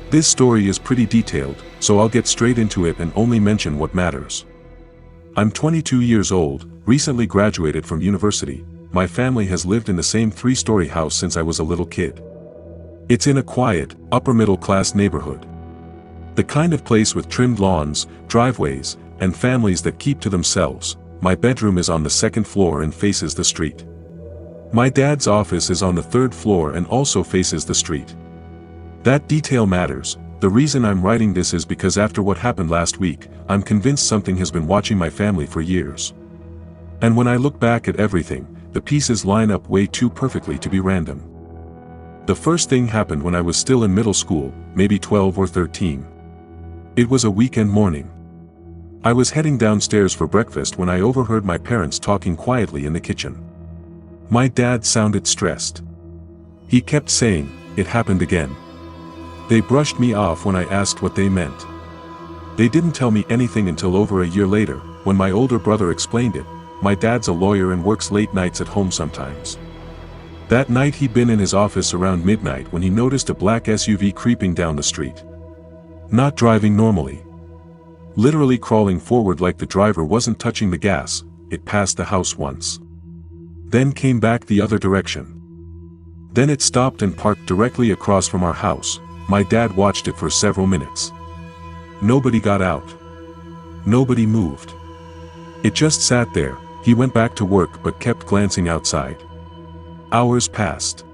This story is pretty detailed, so I'll get straight into it and only mention what matters. I'm 22 years old, recently graduated from university. My family has lived in the same 3-story house since I was a little kid. It's in a quiet, upper-middle-class neighborhood. The kind of place with trimmed lawns, driveways, and families that keep to themselves. My bedroom is on the 2nd floor and faces the street. My dad's office is on the 3rd floor and also faces the street. That detail matters. The reason I'm writing this is because after what happened last week, I'm convinced something has been watching my family for years. And when I look back at everything, the pieces line up way too perfectly to be random. The first thing happened when I was still in middle school, maybe 12 or 13. It was a weekend morning. I was heading downstairs for breakfast when I overheard my parents talking quietly in the kitchen. My dad sounded stressed. He kept saying, "It happened again." They brushed me off when I asked what they meant. They didn't tell me anything until over a year later, when my older brother explained it. My dad's a lawyer and works late nights at home sometimes. That night he'd been in his office around midnight when he noticed a black SUV creeping down the street. Not driving normally. Literally crawling forward like the driver wasn't touching the gas. It passed the house once. Then came back the other direction. Then it stopped and parked directly across from our house. My dad watched it for several minutes. Nobody got out. Nobody moved. It just sat there. He went back to work but kept glancing outside. Hours passed.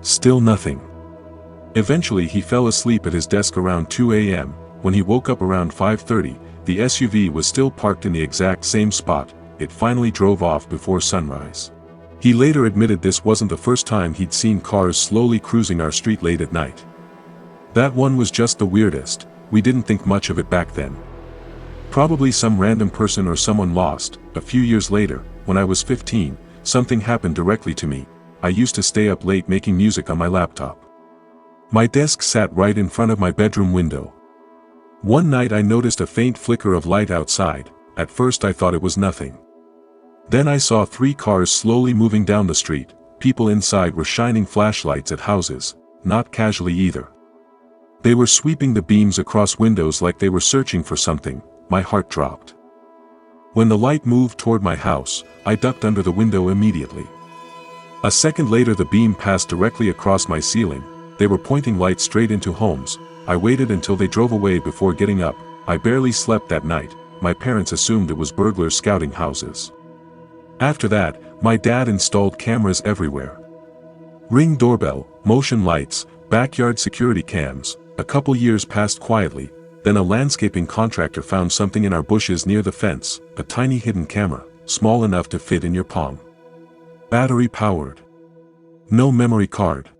Still nothing. Eventually he fell asleep at his desk around 2 a.m. When he woke up around 5:30, the SUV was still parked in the exact same spot. It finally drove off before sunrise. He later admitted this wasn't the first time he'd seen cars slowly cruising our street late at night. That one was just the weirdest. We didn't think much of it back then. Probably some random person or someone lost. A few years later, when I was 15, something happened directly to me. I used to stay up late making music on my laptop. My desk sat right in front of my bedroom window. One night I noticed a faint flicker of light outside. At first I thought it was nothing. Then I saw 3 cars slowly moving down the street. People inside were shining flashlights at houses, not casually either. They were sweeping the beams across windows like they were searching for something. My heart dropped. When the light moved toward my house, I ducked under the window immediately. A second later the beam passed directly across my ceiling. They were pointing lights straight into homes. I waited until they drove away before getting up. I barely slept that night. My parents assumed it was burglars scouting houses. After that, my dad installed cameras everywhere. Ring doorbell, motion lights, backyard security cams. A couple years passed quietly. Then a landscaping contractor found something in our bushes near the fence, a tiny hidden camera, small enough to fit in your palm. Battery powered. No memory card.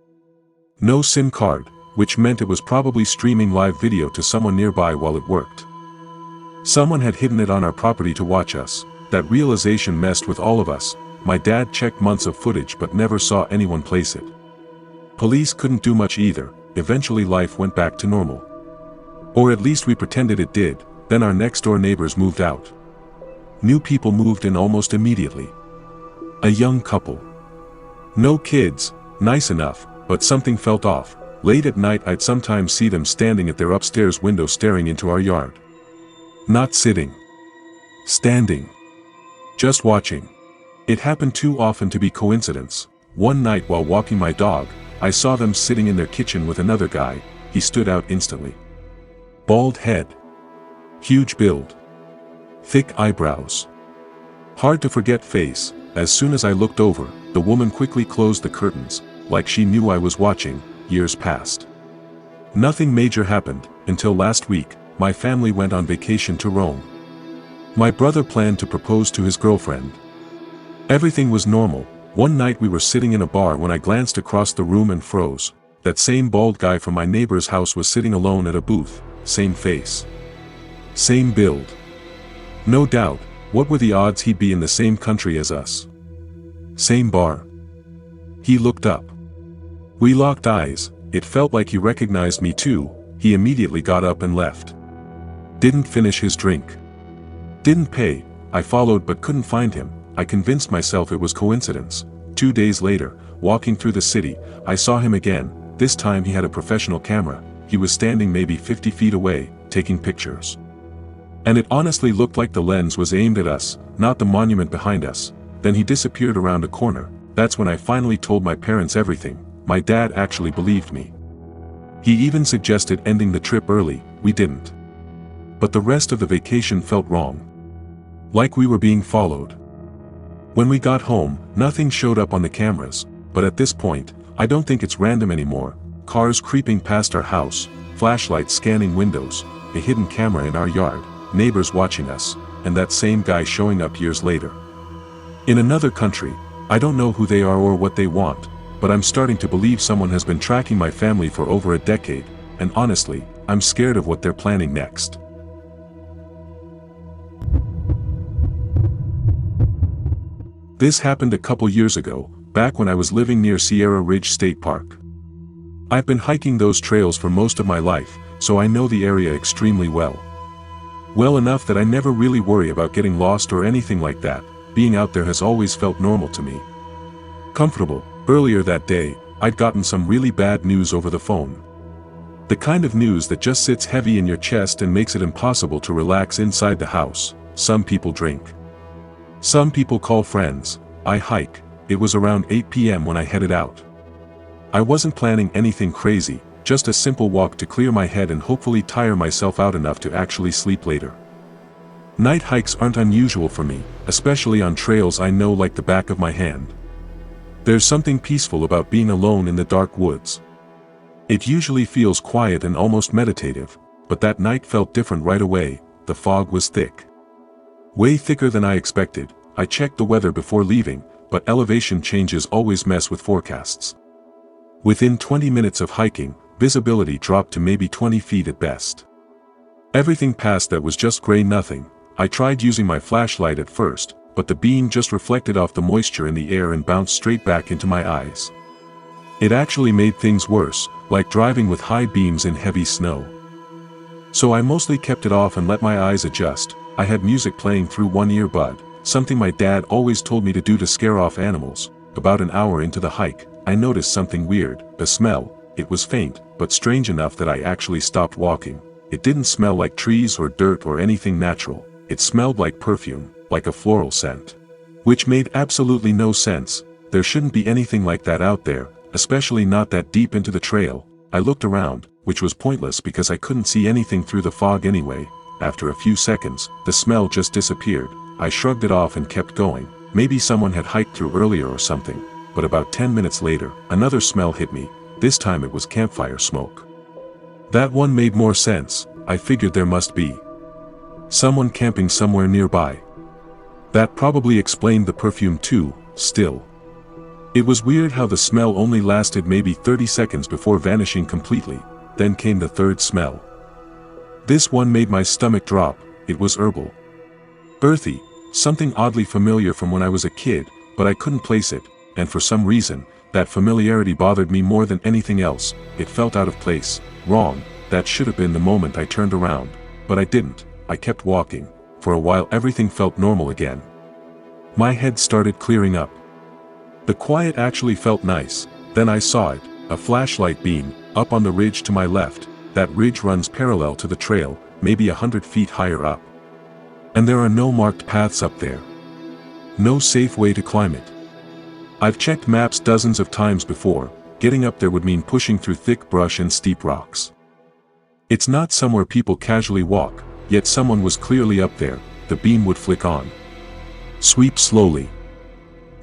No SIM card, which meant it was probably streaming live video to someone nearby while it worked. Someone had hidden it on our property to watch us. That realization messed with all of us. My dad checked months of footage but never saw anyone place it. Police couldn't do much either. Eventually life went back to normal. Or at least we pretended it did. Then our next-door neighbors moved out. New people moved in almost immediately. A young couple. No kids, nice enough, but something felt off. Late at night I'd sometimes see them standing at their upstairs window staring into our yard. Not sitting. Standing. Just watching. It happened too often to be coincidence. One night while walking my dog, I saw them sitting in their kitchen with another guy. He stood out instantly. Bald head. Huge build. Thick eyebrows. Hard to forget face. As soon as I looked over, the woman quickly closed the curtains, like she knew I was watching. Years passed. Nothing major happened, until last week, my family went on vacation to Rome. My brother planned to propose to his girlfriend. Everything was normal. One night we were sitting in a bar when I glanced across the room and froze. That same bald guy from my neighbor's house was sitting alone at a booth. Same face. Same build. No doubt, what were the odds he'd be in the same country as us? Same bar. He looked up. We locked eyes. It felt like he recognized me too. He immediately got up and left. Didn't finish his drink. Didn't pay. I followed but couldn't find him. I convinced myself it was coincidence. 2 days later, walking through the city, I saw him again. This time he had a professional camera. he was standing maybe 50 feet away, taking pictures. And it honestly looked like the lens was aimed at us, not the monument behind us. Then he disappeared around a corner. That's when I finally told my parents everything. My dad actually believed me. He even suggested ending the trip early. We didn't. But the rest of the vacation felt wrong. Like we were being followed. When we got home, nothing showed up on the cameras, but at this point, I don't think it's random anymore. Cars creeping past our house, flashlights scanning windows, a hidden camera in our yard, neighbors watching us, and that same guy showing up years later. In another country, I don't know who they are or what they want, but I'm starting to believe someone has been tracking my family for over a decade, and honestly, I'm scared of what they're planning next. This happened a couple years ago, back when I was living near Sierra Ridge State Park. I've been hiking those trails for most of my life, so I know the area extremely well. Well enough that I never really worry about getting lost or anything like that. Being out there has always felt normal to me. Comfortable. Earlier that day, I'd gotten some really bad news over the phone. The kind of news that just sits heavy in your chest and makes it impossible to relax inside the house. Some people drink. Some people call friends. I hike. It was around 8 p.m. when I headed out. I wasn't planning anything crazy, just a simple walk to clear my head and hopefully tire myself out enough to actually sleep later. Night hikes aren't unusual for me, especially on trails I know like the back of my hand. There's something peaceful about being alone in the dark woods. It usually feels quiet and almost meditative, but that night felt different right away. The fog was thick. Way thicker than I expected. I checked the weather before leaving, but elevation changes always mess with forecasts. Within 20 minutes of hiking, visibility dropped to maybe 20 feet at best. Everything past that was just gray nothing. I tried using my flashlight at first, but the beam just reflected off the moisture in the air and bounced straight back into my eyes. It actually made things worse, like driving with high beams in heavy snow. So I mostly kept it off and let my eyes adjust. I had music playing through one earbud, something my dad always told me to do to scare off animals. About an hour into the hike, I noticed something weird, a smell. It was faint, but strange enough that I actually stopped walking. It didn't smell like trees or dirt or anything natural. It smelled like perfume, like a floral scent. Which made absolutely no sense. There shouldn't be anything like that out there, especially not that deep into the trail. I looked around, which was pointless because I couldn't see anything through the fog anyway. After a few seconds, the smell just disappeared. I shrugged it off and kept going. Maybe someone had hiked through earlier or something. But about 10 minutes later, another smell hit me. This time it was campfire smoke. That one made more sense. I figured there must be someone camping somewhere nearby. That probably explained the perfume too. Still, it was weird how the smell only lasted maybe 30 seconds before vanishing completely. Then came the third smell. This one made my stomach drop. It was herbal. Earthy, something oddly familiar from when I was a kid, but I couldn't place it, and for some reason, that familiarity bothered me more than anything else. It felt out of place, wrong. That should have been the moment I turned around. But I didn't. I kept walking. For a while everything felt normal again. My head started clearing up. The quiet actually felt nice. Then I saw it, a flashlight beam, up on the ridge to my left. That ridge runs parallel to the trail, maybe 100 feet higher up. And there are no marked paths up there. No safe way to climb it. I've checked maps dozens of times before. Getting up there would mean pushing through thick brush and steep rocks. It's not somewhere people casually walk, yet someone was clearly up there. The beam would flick on, sweep slowly,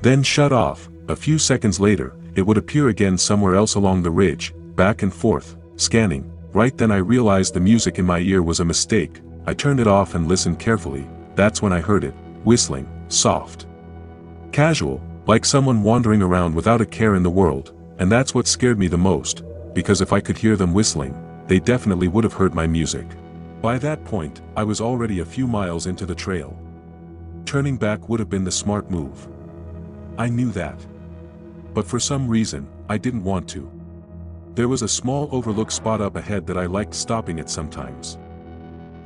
then shut off. A few seconds later, it would appear again somewhere else along the ridge, back and forth, scanning. Right then I realized the music in my ear was a mistake. I turned it off and listened carefully. That's when I heard it, whistling, soft, casual, like someone wandering around without a care in the world. And that's what scared me the most, because if I could hear them whistling, they definitely would have heard my music. By that point, I was already a few miles into the trail. Turning back would have been the smart move. I knew that. But for some reason, I didn't want to. There was a small overlook spot up ahead that I liked stopping at sometimes.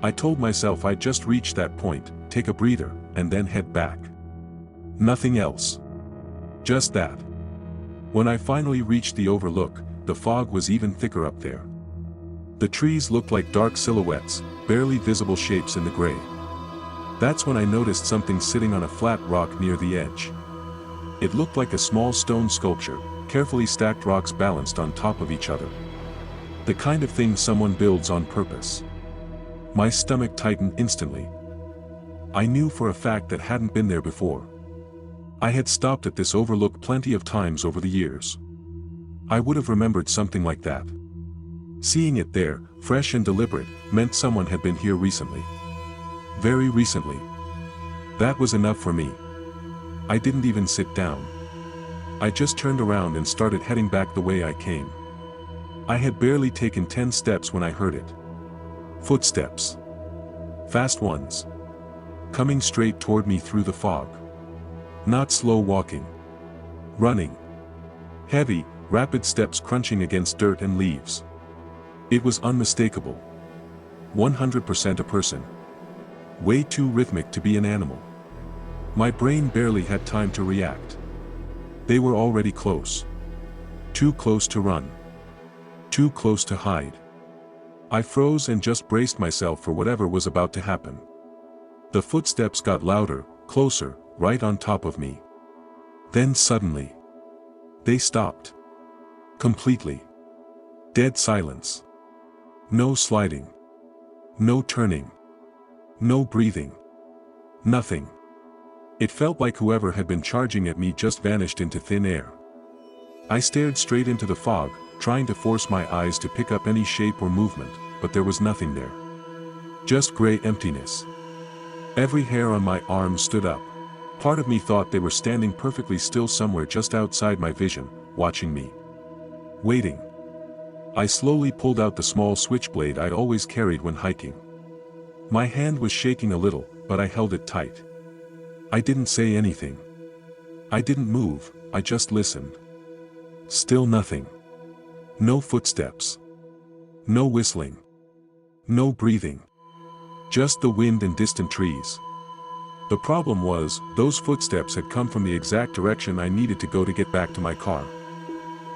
I told myself I'd just reach that point, take a breather, and then head back. Nothing else. Just that. When I finally reached the overlook, the fog was even thicker up there. The trees looked like dark silhouettes, barely visible shapes in the gray. That's when I noticed something sitting on a flat rock near the edge. It looked like a small stone sculpture, carefully stacked rocks balanced on top of each other. The kind of thing someone builds on purpose. My stomach tightened instantly. I knew for a fact that hadn't been there before. I had stopped at this overlook plenty of times over the years. I would have remembered something like that. Seeing it there, fresh and deliberate, meant someone had been here recently. Very recently. That was enough for me. I didn't even sit down. I just turned around and started heading back the way I came. I had barely taken 10 steps when I heard it. Footsteps. Fast ones. Coming straight toward me through the fog. Not slow walking. Running. Heavy, rapid steps crunching against dirt and leaves. It was unmistakable. 100% a person. Way too rhythmic to be an animal. My brain barely had time to react. They were already close. Too close to run. Too close to hide. I froze and just braced myself for whatever was about to happen. The footsteps got louder, closer, right on top of me. Then suddenly, they stopped. Completely. Dead silence. No sliding. No turning. No breathing. Nothing. It felt like whoever had been charging at me just vanished into thin air. I stared straight into the fog, trying to force my eyes to pick up any shape or movement, but there was nothing there. Just gray emptiness. Every hair on my arm stood up. Part of me thought they were standing perfectly still somewhere just outside my vision, watching me. Waiting. I slowly pulled out the small switchblade I'd always carried when hiking. My hand was shaking a little, but I held it tight. I didn't say anything. I didn't move, I just listened. Still nothing. No footsteps. No whistling. No breathing. Just the wind and distant trees. The problem was, those footsteps had come from the exact direction I needed to go to get back to my car.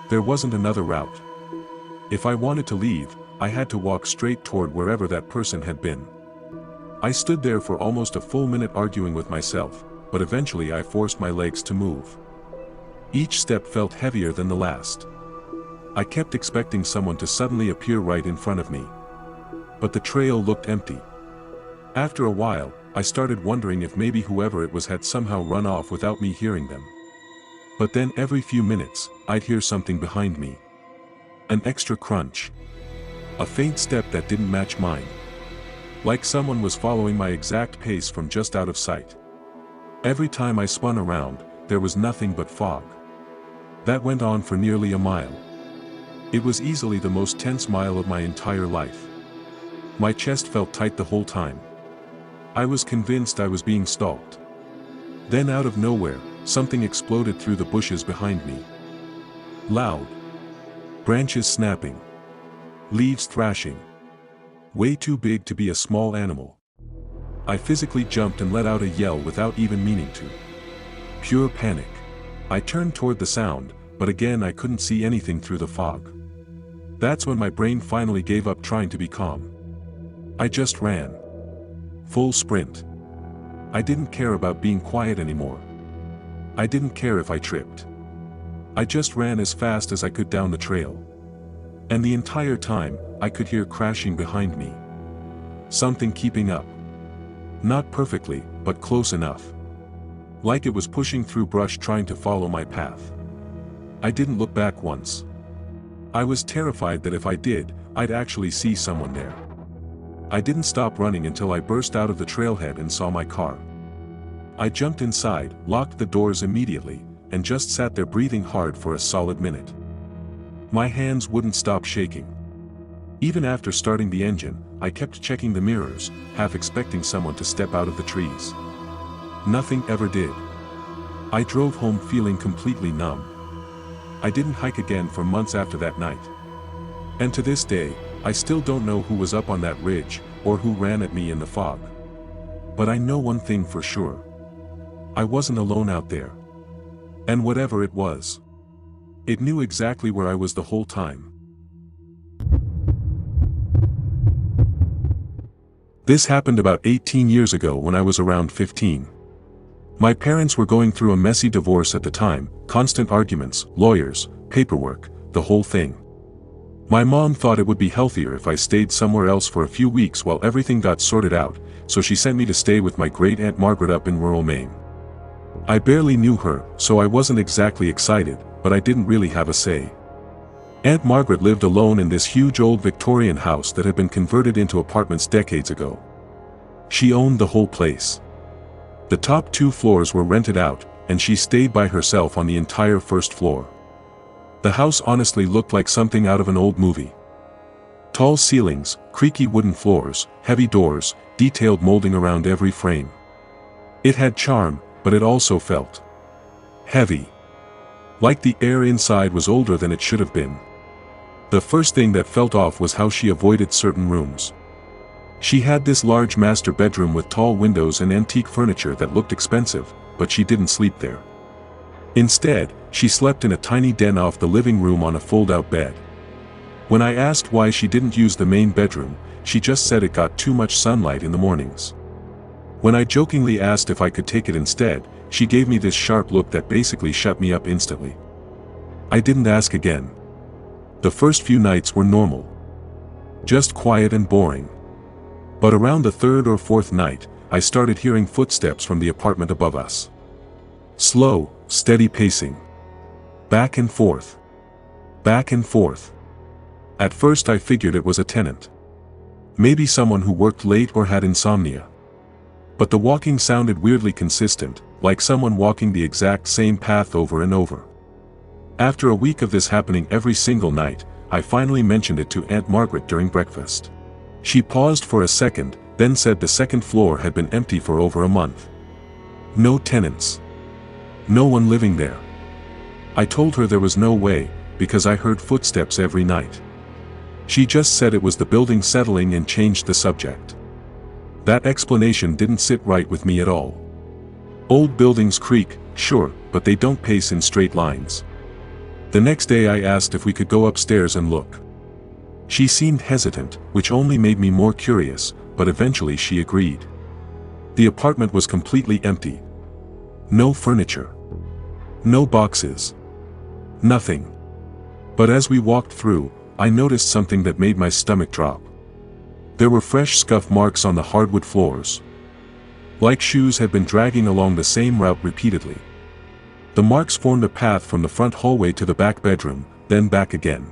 There wasn't another route. If I wanted to leave, I had to walk straight toward wherever that person had been. I stood there for almost a full minute arguing with myself, but eventually I forced my legs to move. Each step felt heavier than the last. I kept expecting someone to suddenly appear right in front of me. But the trail looked empty. After a while, I started wondering if maybe whoever it was had somehow run off without me hearing them. But then every few minutes, I'd hear something behind me. An extra crunch. A faint step that didn't match mine. Like someone was following my exact pace from just out of sight. Every time I spun around, there was nothing but fog. That went on for nearly a mile. It was easily the most tense mile of my entire life. My chest felt tight the whole time. I was convinced I was being stalked. Then out of nowhere, something exploded through the bushes behind me. Loud. Branches snapping. Leaves thrashing. Way too big to be a small animal. I physically jumped and let out a yell without even meaning to. Pure panic. I turned toward the sound, but again I couldn't see anything through the fog. That's when my brain finally gave up trying to be calm. I just ran. Full sprint. I didn't care about being quiet anymore. I didn't care if I tripped. I just ran as fast as I could down the trail. And the entire time, I could hear crashing behind me. Something keeping up. Not perfectly, but close enough. Like it was pushing through brush trying to follow my path. I didn't look back once. I was terrified that if I did, I'd actually see someone there. I didn't stop running until I burst out of the trailhead and saw my car. I jumped inside, locked the doors immediately, and just sat there breathing hard for a solid minute. My hands wouldn't stop shaking. Even after starting the engine, I kept checking the mirrors, half expecting someone to step out of the trees. Nothing ever did. I drove home feeling completely numb. I didn't hike again for months after that night. And to this day, I still don't know who was up on that ridge, or who ran at me in the fog. But I know one thing for sure. I wasn't alone out there. And whatever it was, it knew exactly where I was the whole time. This happened about 18 years ago when I was around 15. My parents were going through a messy divorce at the time, constant arguments, lawyers, paperwork, the whole thing. My mom thought it would be healthier if I stayed somewhere else for a few weeks while everything got sorted out, so she sent me to stay with my great-aunt Margaret up in rural Maine. I barely knew her, so I wasn't exactly excited, but I didn't really have a say. Aunt Margaret lived alone in this huge old Victorian house that had been converted into apartments decades ago. She owned the whole place. The top 2 floors were rented out, and she stayed by herself on the entire first floor. The house honestly looked like something out of an old movie. Tall ceilings, creaky wooden floors, heavy doors, detailed molding around every frame. It had charm, but it also felt heavy. Like the air inside was older than it should have been. The first thing that felt off was how she avoided certain rooms. She had this large master bedroom with tall windows and antique furniture that looked expensive, but she didn't sleep there. Instead, she slept in a tiny den off the living room on a fold-out bed. When I asked why she didn't use the main bedroom, she just said it got too much sunlight in the mornings. When I jokingly asked if I could take it instead, she gave me this sharp look that basically shut me up instantly. I didn't ask again. The first few nights were normal. Just quiet and boring. But around the 3rd or 4th night, I started hearing footsteps from the apartment above us. Slow, steady pacing. Back and forth. Back and forth. At first I figured it was a tenant. Maybe someone who worked late or had insomnia. But the walking sounded weirdly consistent, like someone walking the exact same path over and over. After a week of this happening every single night, I finally mentioned it to Aunt Margaret during breakfast. She paused for a second, then said the second floor had been empty for over a month. No tenants. No one living there. I told her there was no way, because I heard footsteps every night. She just said it was the building settling and changed the subject. That explanation didn't sit right with me at all. Old buildings creak, sure, but they don't pace in straight lines. The next day I asked if we could go upstairs and look. She seemed hesitant, which only made me more curious, but eventually she agreed. The apartment was completely empty. No furniture. No boxes. Nothing. But as we walked through, I noticed something that made my stomach drop. There were fresh scuff marks on the hardwood floors. Like shoes had been dragging along the same route repeatedly. The marks formed a path from the front hallway to the back bedroom, then back again.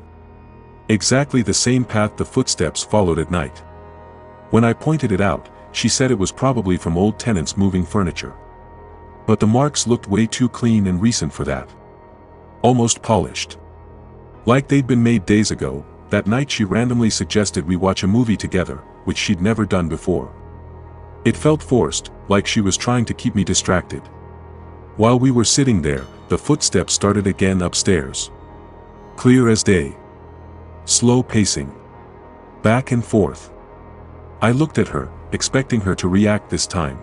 Exactly the same path the footsteps followed at night. When I pointed it out, she said it was probably from old tenants moving furniture. But the marks looked way too clean and recent for that. Almost polished. Like they'd been made days ago. That night she randomly suggested we watch a movie together, which she'd never done before. It felt forced, like she was trying to keep me distracted. While we were sitting there, the footsteps started again upstairs. Clear as day. Slow pacing. Back and forth. I looked at her, expecting her to react this time.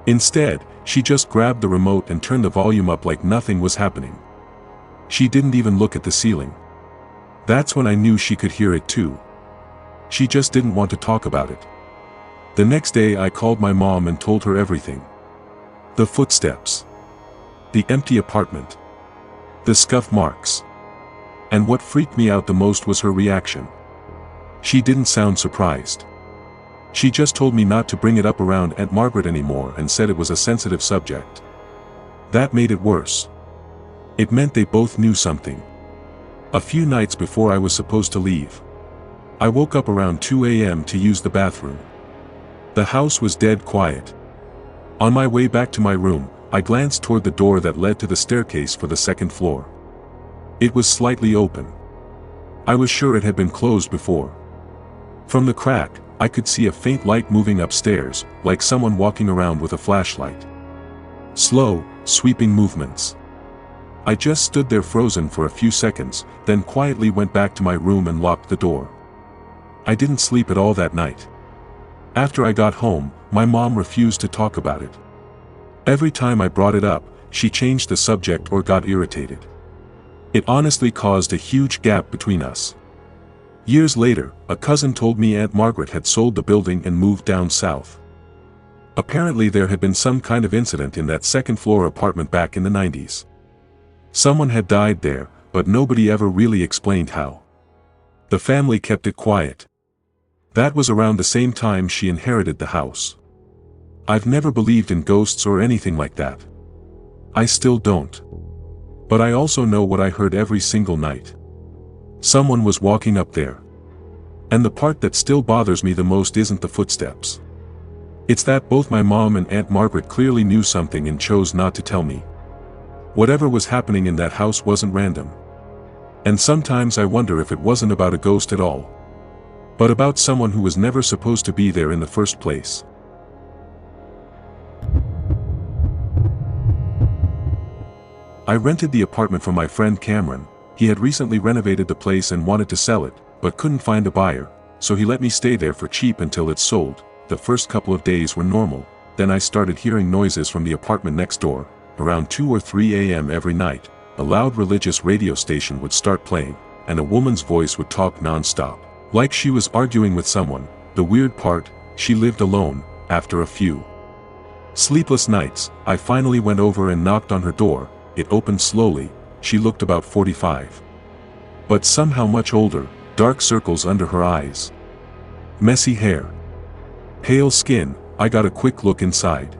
Instead, she just grabbed the remote and turned the volume up like nothing was happening. She didn't even look at the ceiling. That's when I knew she could hear it too. She just didn't want to talk about it. The next day I called my mom and told her everything. The footsteps. The empty apartment. The scuff marks. And what freaked me out the most was her reaction. She didn't sound surprised. She just told me not to bring it up around Aunt Margaret anymore and said it was a sensitive subject. That made it worse. It meant they both knew something. A few nights before I was supposed to leave, I woke up around 2 a.m. to use the bathroom. The house was dead quiet. On my way back to my room, I glanced toward the door that led to the staircase for the second floor. It was slightly open. I was sure it had been closed before. From the crack, I could see a faint light moving upstairs, like someone walking around with a flashlight. Slow, sweeping movements. I just stood there frozen for a few seconds, then quietly went back to my room and locked the door. I didn't sleep at all that night. After I got home, my mom refused to talk about it. Every time I brought it up, she changed the subject or got irritated. It honestly caused a huge gap between us. Years later, a cousin told me Aunt Margaret had sold the building and moved down south. Apparently there had been some kind of incident in that second-floor apartment back in the 90s. Someone had died there, but nobody ever really explained how. The family kept it quiet. That was around the same time she inherited the house. I've never believed in ghosts or anything like that. I still don't. But I also know what I heard every single night. Someone was walking up there. And the part that still bothers me the most isn't the footsteps. It's that both my mom and Aunt Margaret clearly knew something and chose not to tell me. Whatever was happening in that house wasn't random. And sometimes I wonder if it wasn't about a ghost at all, but about someone who was never supposed to be there in the first place. I rented the apartment from my friend Cameron. He had recently renovated the place and wanted to sell it, but couldn't find a buyer, so he let me stay there for cheap until it sold. The first couple of days were normal, then I started hearing noises from the apartment next door. Around 2 or 3 a.m. every night, a loud religious radio station would start playing, and a woman's voice would talk non-stop, like she was arguing with someone. The weird part, she lived alone. After a few sleepless nights, I finally went over and knocked on her door. It opened slowly. She looked about 45. But somehow much older, dark circles under her eyes. Messy hair. Pale skin. I got a quick look inside.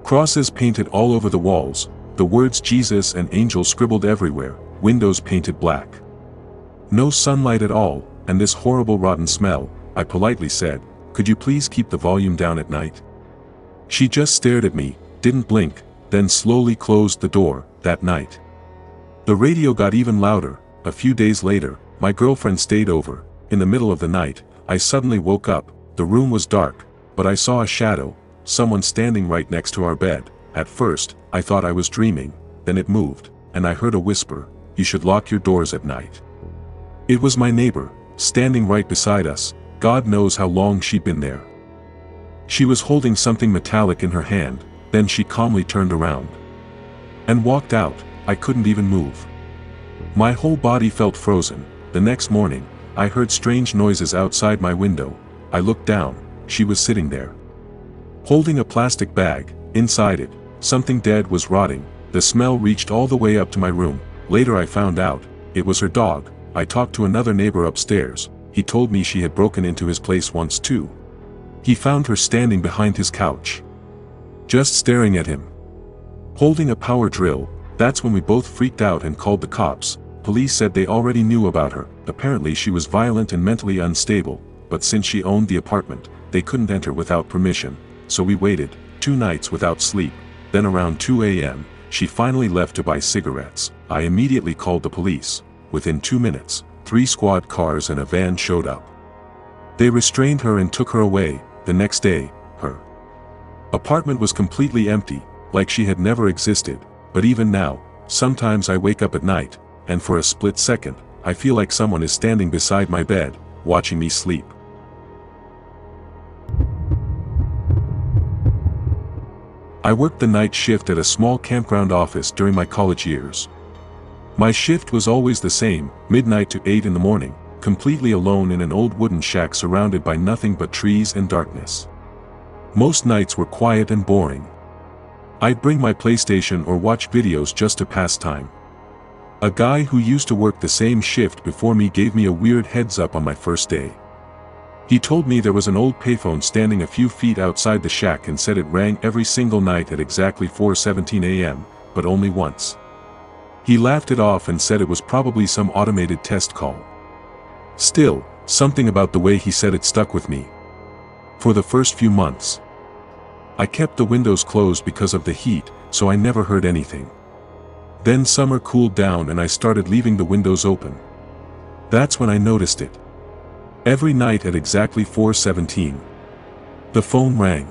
Crosses painted all over the walls, the words Jesus and angels scribbled everywhere, windows painted black. No sunlight at all, and this horrible rotten smell. I politely said, "Could you please keep the volume down at night?" She just stared at me, didn't blink, then slowly closed the door. That night, the radio got even louder. A few days later, my girlfriend stayed over. In the middle of the night, I suddenly woke up. The room was dark, but I saw a shadow, someone standing right next to our bed. At first, I thought I was dreaming, then it moved, and I heard a whisper, "You should lock your doors at night." It was my neighbor, standing right beside us. God knows how long she'd been there. She was holding something metallic in her hand, then she calmly turned around and walked out. I couldn't even move. My whole body felt frozen. The next morning, I heard strange noises outside my window. I looked down. She was sitting there, holding a plastic bag. Inside it, something dead was rotting. The smell reached all the way up to my room. Later I found out, it was her dog. I talked to another neighbor upstairs. He told me she had broken into his place once too. He found her standing behind his couch, just staring at him, holding a power drill. That's when we both freaked out and called the cops. Police said they already knew about her. Apparently she was violent and mentally unstable, but since she owned the apartment, they couldn't enter without permission. So we waited 2 nights without sleep. Then around 2 a.m., she finally left to buy cigarettes. I immediately called the police. Within 2 minutes, 3 squad cars and a van showed up. They restrained her and took her away. The next day, her apartment was completely empty, like she had never existed. But even now, sometimes I wake up at night, and for a split second, I feel like someone is standing beside my bed, watching me sleep. I worked the night shift at a small campground office during my college years. My shift was always the same, midnight to 8 in the morning, completely alone in an old wooden shack surrounded by nothing but trees and darkness. Most nights were quiet and boring. I'd bring my PlayStation or watch videos just to pass time. A guy who used to work the same shift before me gave me a weird heads up on my first day. He told me there was an old payphone standing a few feet outside the shack and said it rang every single night at exactly 4:17 a.m., but only once. He laughed it off and said it was probably some automated test call. Still, something about the way he said it stuck with me. For the first few months, I kept the windows closed because of the heat, so I never heard anything. Then summer cooled down and I started leaving the windows open. That's when I noticed it. Every night at exactly 4:17, the phone rang.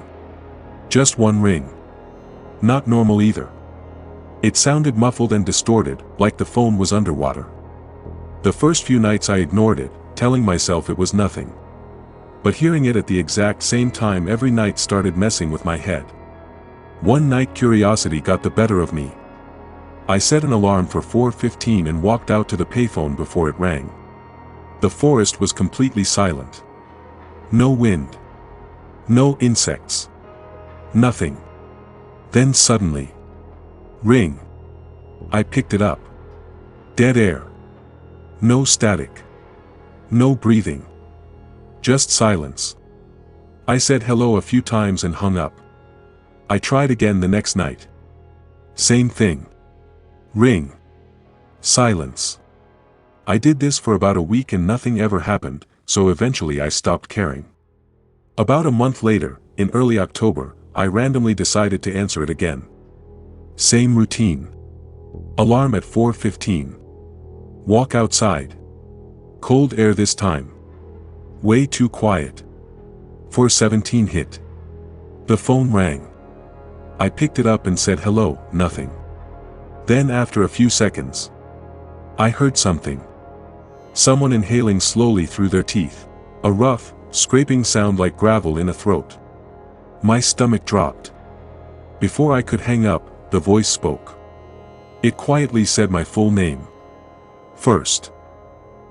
Just one ring. Not normal either. It sounded muffled and distorted, like the phone was underwater. The first few nights I ignored it, telling myself it was nothing. But hearing it at the exact same time every night started messing with my head. One night curiosity got the better of me. I set an alarm for 4:15 and walked out to the payphone before it rang. The forest was completely silent. No wind. No insects. Nothing. Then suddenly. Ring. I picked it up. Dead air. No static. No breathing. Just silence. I said hello a few times and hung up. I tried again the next night. Same thing. Ring. Silence. I did this for about a week and nothing ever happened, so eventually I stopped caring. About a month later, in early October, I randomly decided to answer it again. Same routine. Alarm at 4:15. Walk outside. Cold air this time. Way too quiet. 4:17 hit. The phone rang. I picked it up and said hello, nothing. Then after a few seconds, I heard something. Someone inhaling slowly through their teeth. A rough, scraping sound like gravel in a throat. My stomach dropped. Before I could hang up, the voice spoke. It quietly said my full name. First.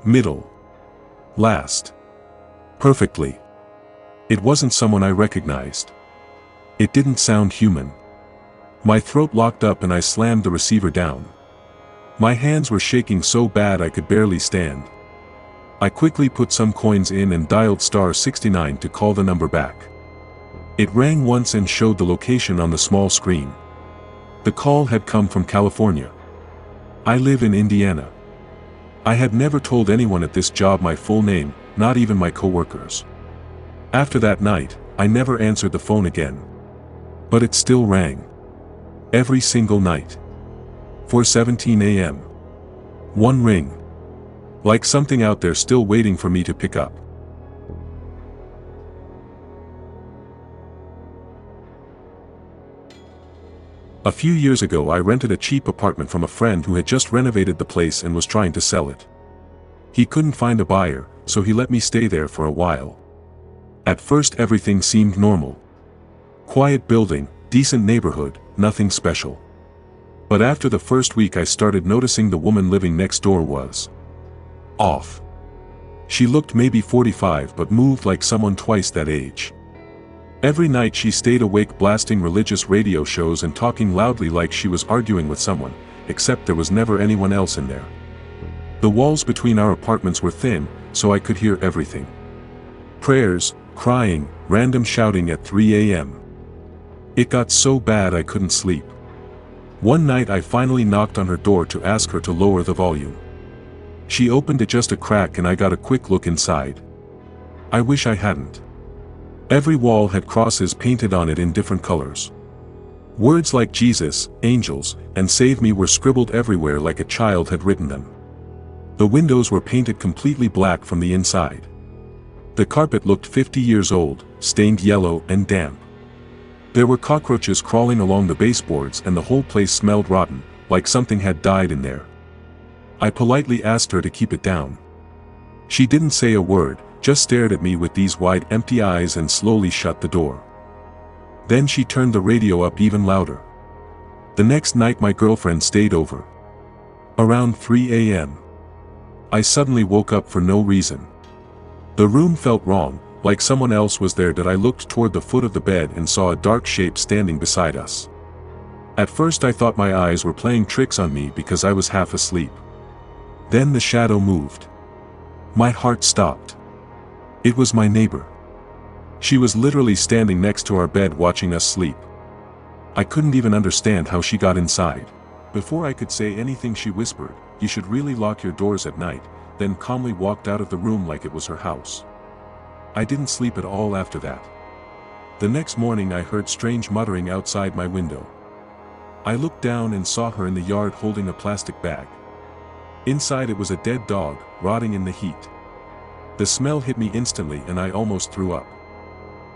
Middle. Last. Perfectly. It wasn't someone I recognized. It didn't sound human. My throat locked up and I slammed the receiver down. My hands were shaking so bad I could barely stand. I quickly put some coins in and dialed *69 to call the number back. It rang once and showed the location on the small screen. The call had come from California. I live in Indiana. I had never told anyone at this job my full name, not even my coworkers. After that night, I never answered the phone again. But it still rang. Every single night. 4:17 a.m. One ring. Like something out there still waiting for me to pick up. A few years ago I rented a cheap apartment from a friend who had just renovated the place and was trying to sell it. He couldn't find a buyer, so he let me stay there for a while. At first everything seemed normal. Quiet building, decent neighborhood, nothing special. But after the first week I started noticing the woman living next door was off. She looked maybe 45 but moved like someone twice that age. Every night she stayed awake blasting religious radio shows and talking loudly like she was arguing with someone, except there was never anyone else in there. The walls between our apartments were thin, so I could hear everything. Prayers, crying, random shouting at 3 a.m. It got so bad I couldn't sleep. One night I finally knocked on her door to ask her to lower the volume. She opened it just a crack and I got a quick look inside. I wish I hadn't. Every wall had crosses painted on it in different colors. Words like Jesus, angels, and save me were scribbled everywhere like a child had written them. The windows were painted completely black from the inside. The carpet looked 50 years old, stained yellow and damp. There were cockroaches crawling along the baseboards and the whole place smelled rotten, like something had died in there. I politely asked her to keep it down. She didn't say a word, just stared at me with these wide empty eyes and slowly shut the door. Then she turned the radio up even louder. The next night my girlfriend stayed over. Around 3 a.m. I suddenly woke up for no reason. The room felt wrong, like someone else was there. That I looked toward the foot of the bed and saw a dark shape standing beside us. At first I thought my eyes were playing tricks on me because I was half asleep. Then the shadow moved. My heart stopped. It was my neighbor. She was literally standing next to our bed watching us sleep. I couldn't even understand how she got inside. Before I could say anything she whispered, "You should really lock your doors at night," then calmly walked out of the room like it was her house. I didn't sleep at all after that. The next morning I heard strange muttering outside my window. I looked down and saw her in the yard holding a plastic bag. Inside it was a dead dog, rotting in the heat. The smell hit me instantly and I almost threw up.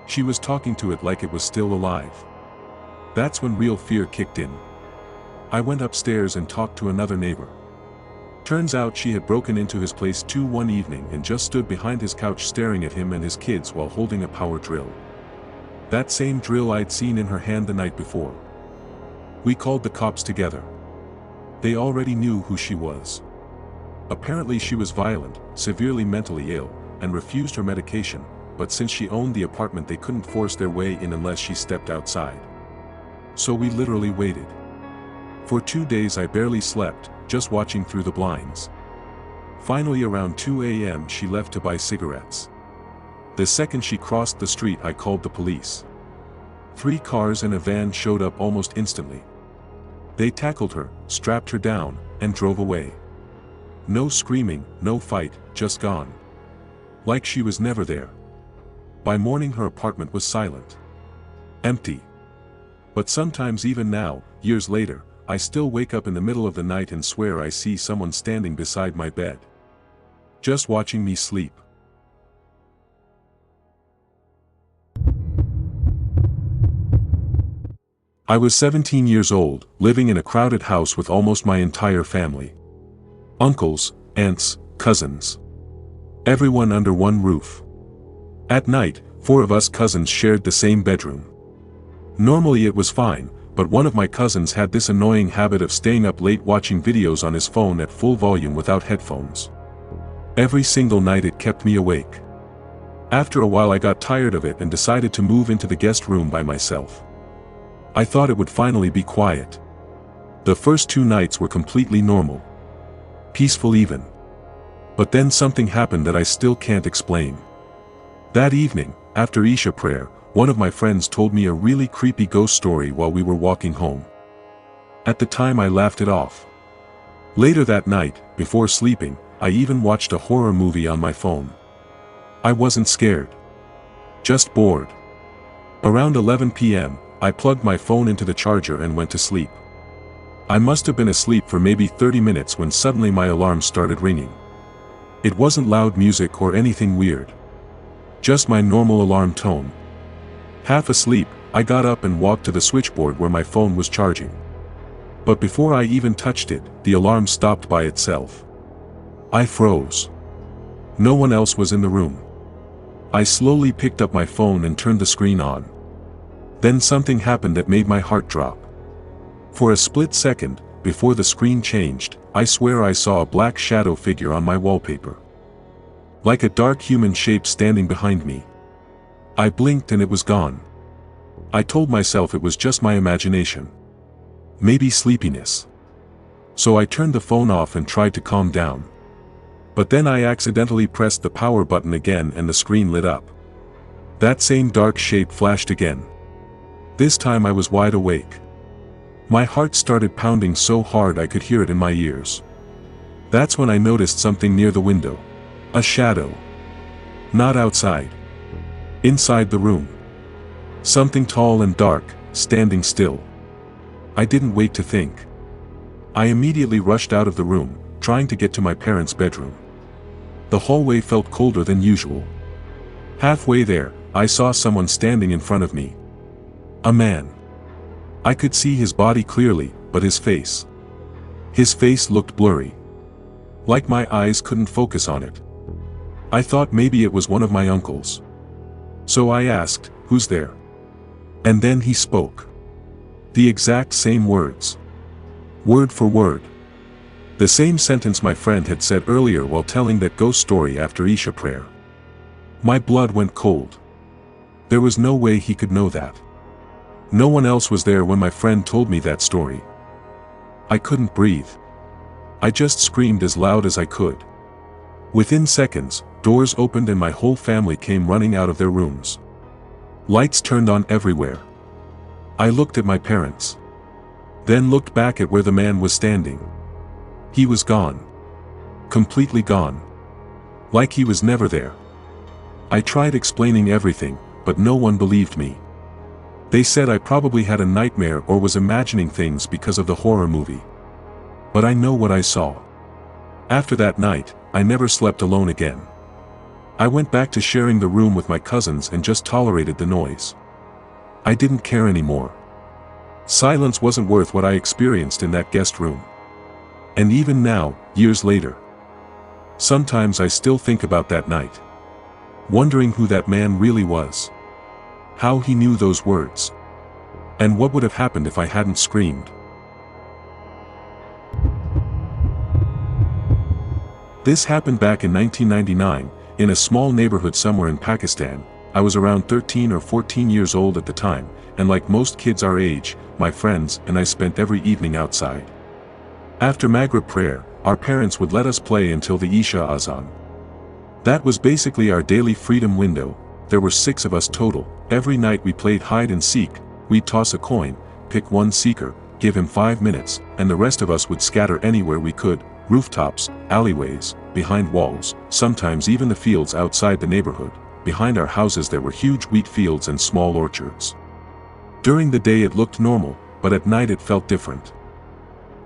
She was talking to it like it was still alive. That's when real fear kicked in. I went upstairs and talked to another neighbor. Turns out she had broken into his place too one evening and just stood behind his couch staring at him and his kids while holding a power drill. That same drill I'd seen in her hand the night before. We called the cops together. They already knew who she was. Apparently she was violent, severely mentally ill, and refused her medication, but since she owned the apartment they couldn't force their way in unless she stepped outside. So we literally waited. For 2 days I barely slept, just watching through the blinds. Finally around 2 a.m. she left to buy cigarettes. The second she crossed the street I called the police. 3 cars and a van showed up almost instantly. They tackled her, strapped her down, and drove away. No screaming, no fight, just gone. Like she was never there. By morning her apartment was silent. Empty. But sometimes even now, years later, I still wake up in the middle of the night and swear I see someone standing beside my bed. Just watching me sleep. I was 17 years old, living in a crowded house with almost my entire family. Uncles, aunts, cousins. Everyone under one roof. At night, 4 of us cousins shared the same bedroom. Normally it was fine, but one of my cousins had this annoying habit of staying up late watching videos on his phone at full volume without headphones. Every single night it kept me awake. After a while I got tired of it and decided to move into the guest room by myself. I thought it would finally be quiet. The first 2 nights were completely normal. Peaceful even. But then something happened that I still can't explain. That evening, after Isha prayer, one of my friends told me a really creepy ghost story while we were walking home. At the time I laughed it off. Later that night, before sleeping, I even watched a horror movie on my phone. I wasn't scared. Just bored. Around 11 p.m., I plugged my phone into the charger and went to sleep. I must have been asleep for maybe 30 minutes when suddenly my alarm started ringing. It wasn't loud music or anything weird. Just my normal alarm tone. Half asleep, I got up and walked to the switchboard where my phone was charging. But before I even touched it, the alarm stopped by itself. I froze. No one else was in the room. I slowly picked up my phone and turned the screen on. Then something happened that made my heart drop. For a split second, before the screen changed, I swear I saw a black shadow figure on my wallpaper. Like a dark human shape standing behind me. I blinked and it was gone. I told myself it was just my imagination. Maybe sleepiness. So I turned the phone off and tried to calm down. But then I accidentally pressed the power button again and the screen lit up. That same dark shape flashed again. This time I was wide awake. My heart started pounding so hard I could hear it in my ears. That's when I noticed something near the window. A shadow. Not outside. Inside the room. Something tall and dark, standing still. I didn't wait to think. I immediately rushed out of the room, trying to get to my parents' bedroom. The hallway felt colder than usual. Halfway there, I saw someone standing in front of me. A man. I could see his body clearly, but his face. His face looked blurry. Like my eyes couldn't focus on it. I thought maybe it was one of my uncles. So I asked, "Who's there?" And then he spoke. The exact same words. Word for word. The same sentence my friend had said earlier while telling that ghost story after Isha prayer. My blood went cold. There was no way he could know that. No one else was there when my friend told me that story. I couldn't breathe. I just screamed as loud as I could. Within seconds, doors opened and my whole family came running out of their rooms. Lights turned on everywhere. I looked at my parents. Then looked back at where the man was standing. He was gone. Completely gone. Like he was never there. I tried explaining everything, but no one believed me. They said I probably had a nightmare or was imagining things because of the horror movie. But I know what I saw. After that night, I never slept alone again. I went back to sharing the room with my cousins and just tolerated the noise. I didn't care anymore. Silence wasn't worth what I experienced in that guest room. And even now, years later, sometimes I still think about that night. Wondering who that man really was. How he knew those words. And what would have happened if I hadn't screamed. This happened back in 1999, in a small neighborhood somewhere in Pakistan. I was around 13 or 14 years old at the time, and like most kids our age, my friends and I spent every evening outside. After Maghrib prayer, our parents would let us play until the Isha Azan. That was basically our daily freedom window. There were 6 of us total. Every night we played hide and seek. We'd toss a coin, pick one seeker, give him 5 minutes, and the rest of us would scatter anywhere we could, rooftops, alleyways, behind walls, sometimes even the fields outside the neighborhood. Behind our houses there were huge wheat fields and small orchards. During the day it looked normal, but at night it felt different.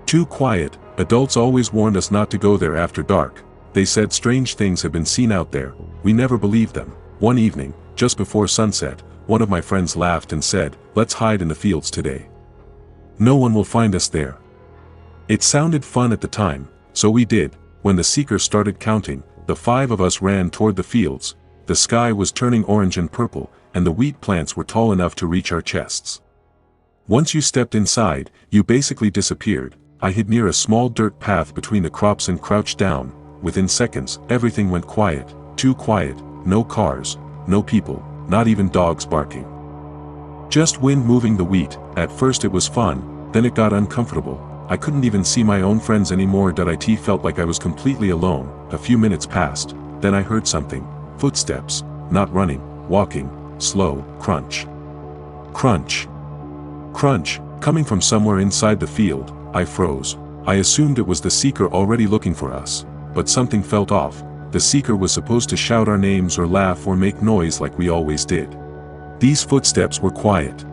Too quiet. Adults always warned us not to go there after dark. They said strange things have been seen out there. We never believed them. One evening, just before sunset, one of my friends laughed and said, "Let's hide in the fields today. No one will find us there." It sounded fun at the time, so we did. When the seeker started counting, the 5 of us ran toward the fields. The sky was turning orange and purple, and the wheat plants were tall enough to reach our chests. Once you stepped inside, you basically disappeared. I hid near a small dirt path between the crops and crouched down. Within seconds, everything went quiet. Too quiet. No cars, no people, not even dogs barking. Just wind moving the wheat. At first it was fun, then it got uncomfortable. I couldn't even see my own friends anymore. It felt like I was completely alone. A few minutes passed, then I heard something. Footsteps, not running, walking, slow, crunch. Crunch. Crunch, coming from somewhere inside the field. I froze. I assumed it was the seeker already looking for us. But something felt off. The seeker was supposed to shout our names or laugh or make noise like we always did. These footsteps were quiet.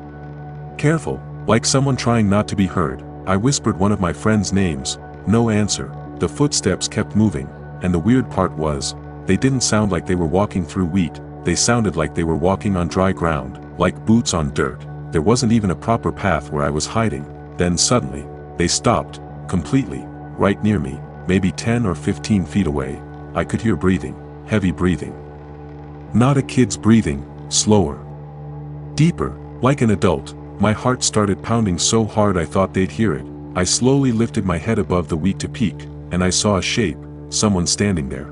Careful, like someone trying not to be heard. I whispered one of my friends' names. No answer. The footsteps kept moving, and the weird part was, they didn't sound like they were walking through wheat. They sounded like they were walking on dry ground, like boots on dirt. There wasn't even a proper path where I was hiding. Then suddenly, they stopped, completely, right near me, maybe 10 or 15 feet away. I could hear breathing, heavy breathing. Not a kid's breathing, slower. Deeper, like an adult. My heart started pounding so hard I thought they'd hear it. I slowly lifted my head above the wheat to peek, and I saw a shape, someone standing there.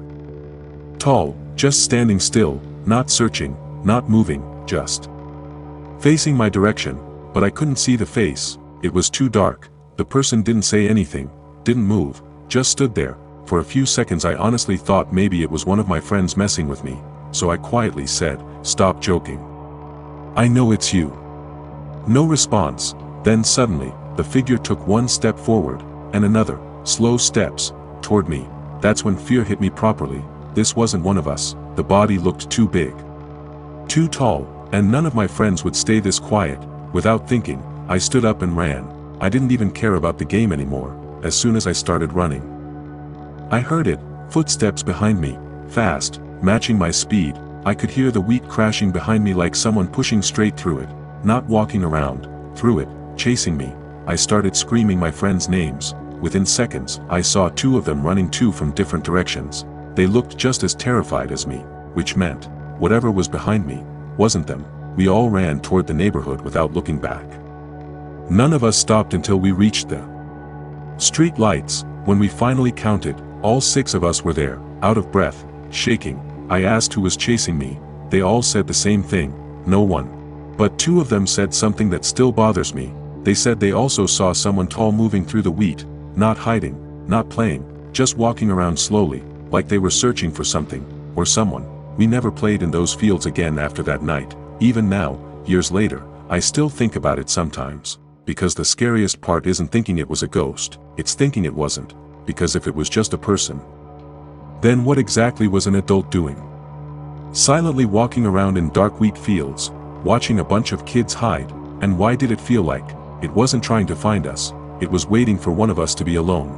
Tall, just standing still, not searching, not moving, just facing my direction, but I couldn't see the face. It was too dark. The person didn't say anything, didn't move, just stood there. For a few seconds I honestly thought maybe it was one of my friends messing with me, so I quietly said, "Stop joking. I know it's you." No response. Then suddenly, the figure took one step forward, and another, slow steps, toward me. That's when fear hit me properly. This wasn't one of us. The body looked too big, too tall, and none of my friends would stay this quiet. Without thinking, I stood up and ran. I didn't even care about the game anymore. As soon as I started running, I heard it, footsteps behind me, fast, matching my speed. I could hear the wheat crashing behind me like someone pushing straight through it, not walking around, through it, chasing me. I started screaming my friends' names. Within seconds, I saw 2 of them running 2 from different directions. They looked just as terrified as me, which meant, whatever was behind me, wasn't them. We all ran toward the neighborhood without looking back. None of us stopped until we reached the street lights. When we finally counted, all 6 of us were there, out of breath, shaking. I asked who was chasing me. They all said the same thing, no one. But 2 of them said something that still bothers me. They said they also saw someone tall moving through the wheat, not hiding, not playing, just walking around slowly, like they were searching for something, or someone. We never played in those fields again after that night. Even now, years later, I still think about it sometimes. Because the scariest part isn't thinking it was a ghost, it's thinking it wasn't. Because if it was just a person, then what exactly was an adult doing? Silently walking around in dark wheat fields, watching a bunch of kids hide. And why did it feel like it wasn't trying to find us? It was waiting for one of us to be alone.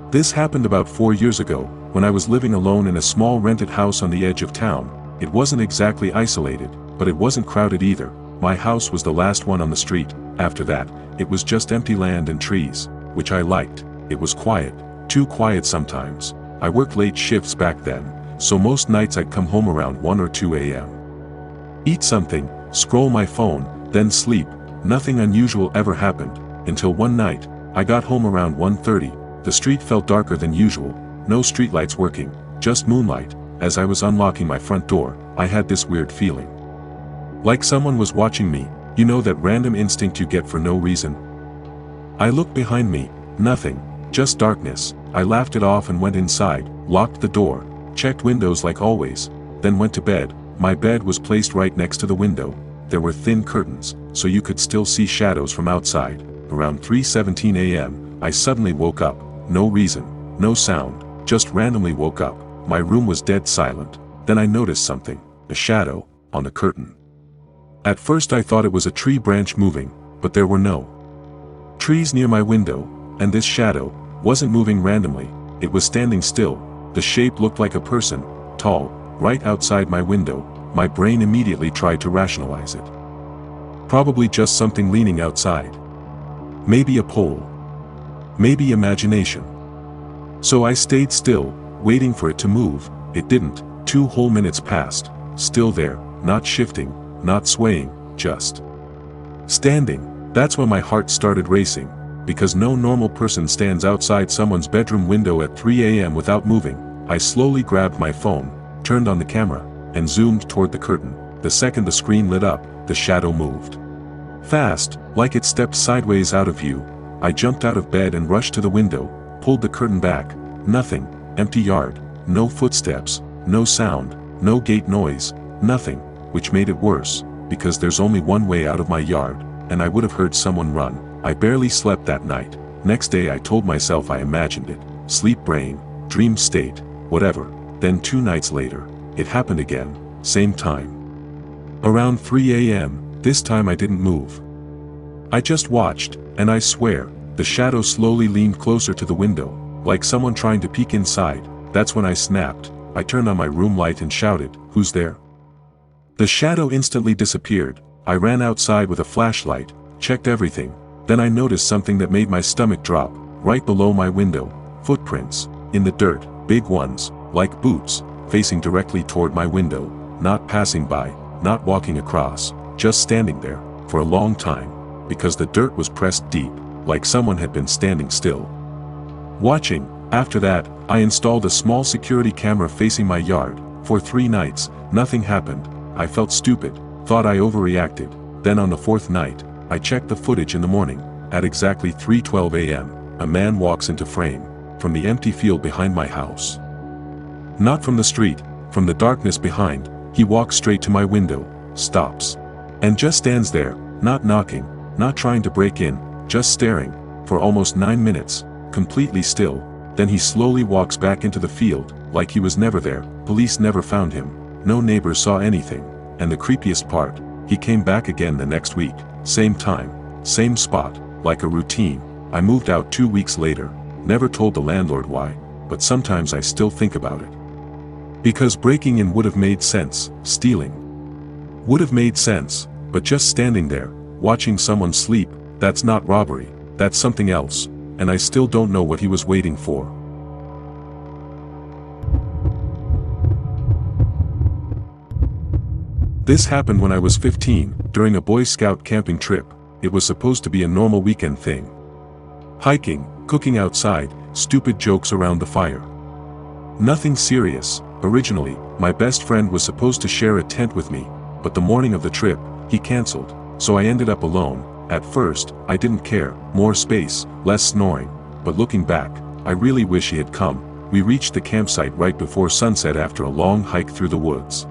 This happened about 4 years ago, when I was living alone in a small rented house on the edge of town. It wasn't exactly isolated, but it wasn't crowded either. My house was the last one on the street. After that, it was just empty land and trees, which I liked. It was quiet, too quiet sometimes. I worked late shifts back then, so most nights I'd come home around 1 or 2 a.m. Eat something, scroll my phone, then sleep. Nothing unusual ever happened, until one night, I got home around 1:30. The street felt darker than usual, no streetlights working, just moonlight. As I was unlocking my front door, I had this weird feeling. Like someone was watching me, you know that random instinct you get for no reason? I looked behind me, nothing, just darkness. I laughed it off and went inside, locked the door, checked windows like always, then went to bed. My bed was placed right next to the window. There were thin curtains, so you could still see shadows from outside. Around 3:17 a.m., I suddenly woke up, no reason, no sound, just randomly woke up. My room was dead silent. Then I noticed something, a shadow, on the curtain. At first I thought it was a tree branch moving, but there were no trees near my window, and this shadow wasn't moving randomly, it was standing still. The shape looked like a person, tall, right outside my window. My brain immediately tried to rationalize it. Probably just something leaning outside. Maybe a pole. Maybe imagination. So I stayed still, waiting for it to move. It didn't. 2 whole minutes passed, still there, not shifting, not swaying, just standing. That's when my heart started racing, because no normal person stands outside someone's bedroom window at 3 a.m. without moving. I slowly grabbed my phone, turned on the camera, and zoomed toward the curtain. The second the screen lit up, the shadow moved. Fast, like it stepped sideways out of view. I jumped out of bed and rushed to the window, pulled the curtain back. Nothing, empty yard, no footsteps, no sound, no gate noise, nothing, which made it worse, because there's only one way out of my yard, and I would have heard someone run. I barely slept that night. Next day I told myself I imagined it, sleep brain, dream state, whatever. Then 2 nights later, it happened again, same time. Around 3 a.m., this time I didn't move. I just watched, and I swear, the shadow slowly leaned closer to the window, like someone trying to peek inside. That's when I snapped. I turned on my room light and shouted, "Who's there?" The shadow instantly disappeared. I ran outside with a flashlight, checked everything. Then I noticed something that made my stomach drop. Right below my window, footprints, in the dirt, big ones, like boots, facing directly toward my window, not passing by, not walking across, just standing there, for a long time, because the dirt was pressed deep, like someone had been standing still, watching. After that, I installed a small security camera facing my yard. For 3 nights, nothing happened. I felt stupid, thought I overreacted. Then on the 4th night, I checked the footage in the morning. At exactly 3:12 a.m., a man walks into frame, from the empty field behind my house. Not from the street, from the darkness behind. He walks straight to my window, stops, and just stands there, not knocking, not trying to break in, just staring, for almost 9 minutes, completely still. Then he slowly walks back into the field, like he was never there. Police never found him, no neighbors saw anything, and the creepiest part, he came back again the next week, same time, same spot, like a routine. I moved out 2 weeks later, never told the landlord why, but sometimes I still think about it. Because breaking in would have made sense, stealing would have made sense, but just standing there, watching someone sleep, that's not robbery, that's something else, and I still don't know what he was waiting for. This happened when I was 15, during a Boy Scout camping trip. It was supposed to be a normal weekend thing. Hiking, cooking outside, stupid jokes around the fire. Nothing serious. Originally, my best friend was supposed to share a tent with me, but the morning of the trip, he canceled, so I ended up alone. At first, I didn't care, more space, less snoring, but looking back, I really wish he had come. We reached the campsite right before sunset after a long hike through the woods.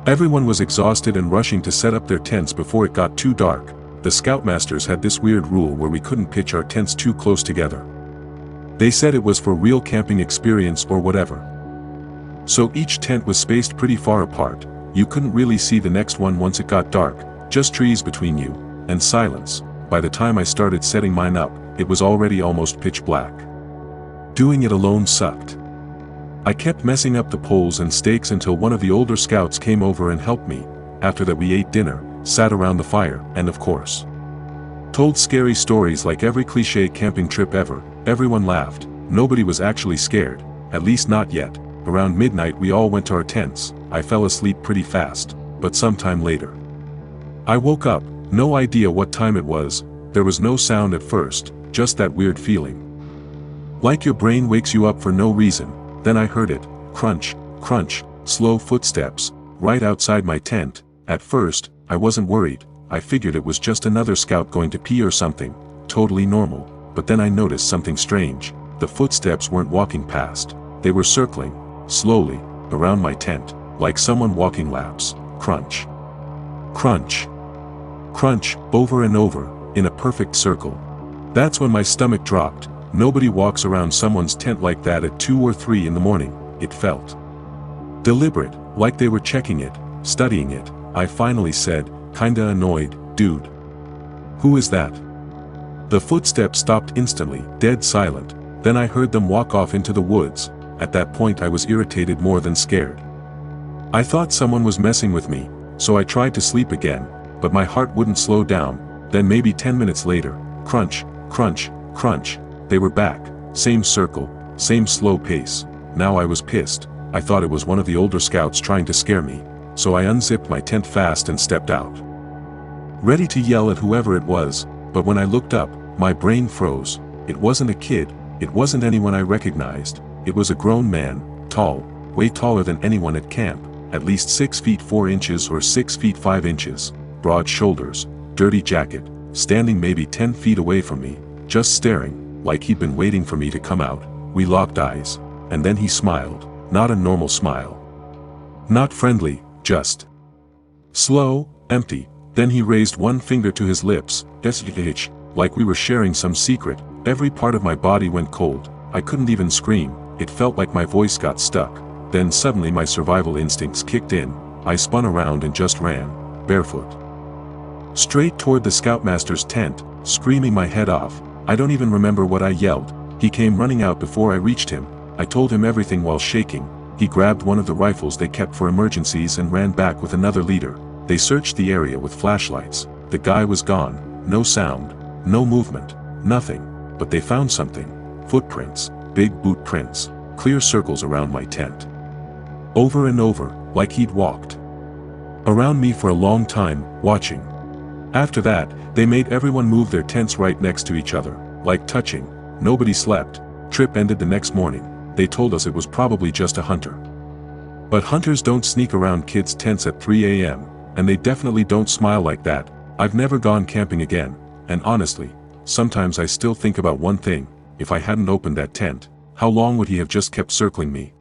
Everyone was exhausted and rushing to set up their tents before it got too dark. The Scoutmasters had this weird rule where we couldn't pitch our tents too close together. They said it was for real camping experience or whatever. So each tent was spaced pretty far apart. You couldn't really see the next one once it got dark, just trees between you, and silence. By the time I started setting mine up, it was already almost pitch black. Doing it alone sucked. I kept messing up the poles and stakes until one of the older scouts came over and helped me. After that we ate dinner, sat around the fire, and of course, told scary stories like every cliché camping trip ever. Everyone laughed. Nobody was actually scared, at least not yet. Around midnight we all went to our tents. I fell asleep pretty fast, but sometime later I woke up, no idea what time it was. There was no sound at first, just that weird feeling. Like your brain wakes you up for no reason. Then I heard it, crunch, crunch, slow footsteps, right outside my tent. At first, I wasn't worried, I figured it was just another scout going to pee or something, totally normal, but then I noticed something strange. The footsteps weren't walking past, they were circling, slowly, around my tent, like someone walking laps. Crunch. Crunch. Crunch, over and over, in a perfect circle. That's when my stomach dropped. Nobody walks around someone's tent like that at 2 or 3 in the morning, it felt deliberate, like they were checking it, studying it. I finally said, kinda annoyed, dude. Who is that? The footsteps stopped instantly, dead silent. Then I heard them walk off into the woods. At that point I was irritated more than scared. I thought someone was messing with me, so I tried to sleep again, but my heart wouldn't slow down. Then maybe 10 minutes later, crunch, crunch, crunch, they were back, same circle, same slow pace. Now I was pissed. I thought it was one of the older scouts trying to scare me, so I unzipped my tent fast and stepped out, ready to yell at whoever it was, but when I looked up, my brain froze. It wasn't a kid, it wasn't anyone I recognized, it was a grown man, tall, way taller than anyone at camp, at least 6 feet 4 inches or 6 feet 5 inches, broad shoulders, dirty jacket, standing maybe 10 feet away from me, just staring, like he'd been waiting for me to come out. We locked eyes, and then he smiled, not a normal smile. Not friendly, just slow, empty. Then he raised one finger to his lips, like we were sharing some secret. Every part of my body went cold. I couldn't even scream, it felt like my voice got stuck. Then suddenly my survival instincts kicked in. I spun around and just ran, barefoot, straight toward the scoutmaster's tent, screaming my head off. I don't even remember what I yelled. He came running out before I reached him. I told him everything while shaking. He grabbed one of the rifles they kept for emergencies and ran back with another leader. They searched the area with flashlights. The guy was gone, no sound, no movement, nothing, but they found something. Footprints, big boot prints, clear circles around my tent. Over and over, like he'd walked around me for a long time, watching. After that, they made everyone move their tents right next to each other, like touching. Nobody slept. Trip ended the next morning. They told us it was probably just a hunter. But hunters don't sneak around kids' tents at 3 a.m., and they definitely don't smile like that. I've never gone camping again, and honestly, sometimes I still think about one thing: if I hadn't opened that tent, how long would he have just kept circling me?